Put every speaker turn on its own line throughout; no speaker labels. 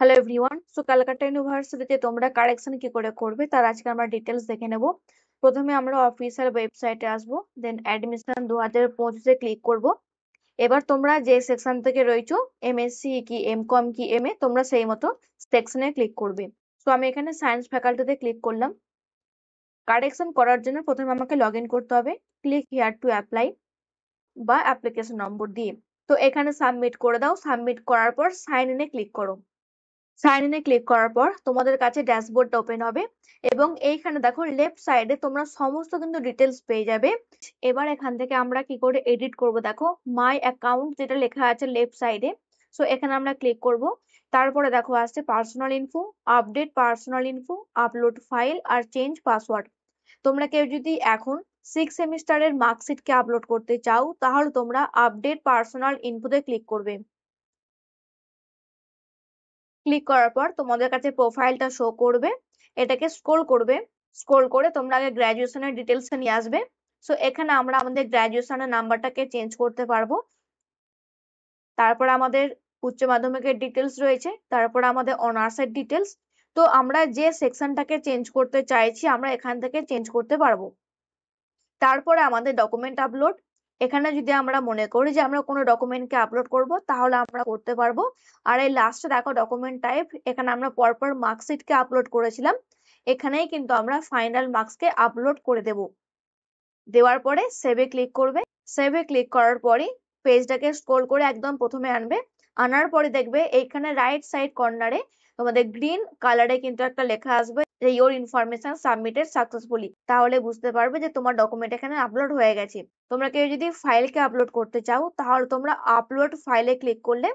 Hello everyone. Calcutta ইউনিভার্সিটিতে তোমরা correction কি করে করবে তার আজকে আমরা ডিটেলস দেখে নেব। প্রথমে আমরা অফিসিয়াল ওয়েবসাইটে আসবো, দেন অ্যাডমিশন 2025-এ ক্লিক করব। এবার তোমরা যে সেকশন থেকে রয়েছো, এমএসসি কি এমকম কি এমএ, তোমরা সেই মতো সেকশনে ক্লিক করবে। তো আমি এখানে সায়েন্স ফ্যাকাল্টিতে ক্লিক করলাম। কারেকশন করার জন্য প্রথমে আমাকে লগ ইন করতে হবে। ক্লিক হিয়ার টু অ্যাপ্লাই বা অ্যাপ্লিকেশন নম্বর দিয়ে। তো এখানে সাবমিট করে দাও। সাবমিট করার পর সাইন ইনে ক্লিক করো। সাইন ইনে ক্লিক করার পর তোমাদের কাছে ড্যাশবোর্ডটা ওপেন হবে এবং এইখানে দেখো লেফট সাইডে তোমরা সমস্ত কিন্তু ডিটেলস পেয়ে যাবে। এবার এখান থেকে আমরা কি করে এডিট করব, দেখো মাই অ্যাকাউন্ট যেটা লেখা আছে লেফট সাইডে। সো এখানে আমরা ক্লিক করব। তারপরে দেখো আসছে personal info, update personal info, upload file আর চেঞ্জ পাসওয়ার্ড। তোমরা কেউ যদি এখন 6 সেমিস্টারের মার্কশিটকে আপলোড করতে চাও তাহলে তোমরা আপডেট পার্সোনাল ইনফোতে ক্লিক করবে। ক্লিক করার পর তোমাদের কাছে প্রোফাইলটা শো করবে। এটাকে স্ক্রোল করবে। স্ক্রোল করে তোমরা আগে গ্রাজুয়েশনের ডিটেলস নিয়ে আসবে। সো এখানে আমরা আমাদের গ্রাজুয়েশনের নাম্বারটাকে চেঞ্জ করতে পারবো। তারপর আমাদের উচ্চ মাধ্যমিকের ডিটেলস রয়েছে, তারপর আমাদের অনার্সের ডিটেলস। তো আমরা যে সেকশনটাকে চেঞ্জ করতে চাইছি আমরা এখান থেকে চেঞ্জ করতে পারবো। তারপরে আমাদের ডকুমেন্ট আপলোড। এখানে যদি আমরা মনে করি যে আমরা কোনো ডকুমেন্টকে আপলোড করব তাহলে আমরা করতে পারবো। আর এই লাস্টে দেখো ডকুমেন্ট টাইপ, এখানে আমরা পরপর মার্কশিটকে আপলোড করেছিলাম, এখানেই কিন্তু আমরা ফাইনাল মার্কসকে আপলোড করে দেব। দেওয়ার পরে সেভে ক্লিক করবে। সেভে ক্লিক করার পরে পেজটাকে স্ক্রোল করে একদম প্রথমে আনবে। আনার পরে দেখবে এইখানে রাইট সাইড কর্নারে তোমাদের গ্রিন কালারে কিন্তু একটা লেখা আসবে যে ইওর ইনফরমেশন সাবমিটেড সাকসেসফুলি। তাহলে বুঝতে পারবে যে তোমার ডকুমেন্ট এখানে আপলোড হয়ে গেছে। তোমরা কেউ যদি ফাইলকে আপলোড করতে চাও তাহলে তোমরা আপলোড ফাইলে ক্লিক করলে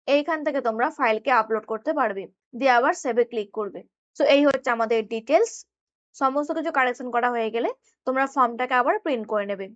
এইখান থেকে তোমরা ফাইলকে আপলোড করতে পারবে, দিয়ে আবার সেভে ক্লিক করবে। সো এই হচ্ছে আমাদের ডিটেলস। সমস্ত কিছু কারেকশন করা হয়ে গেলে তোমরা ফর্মটাকে আবার প্রিন্ট করে নেবে।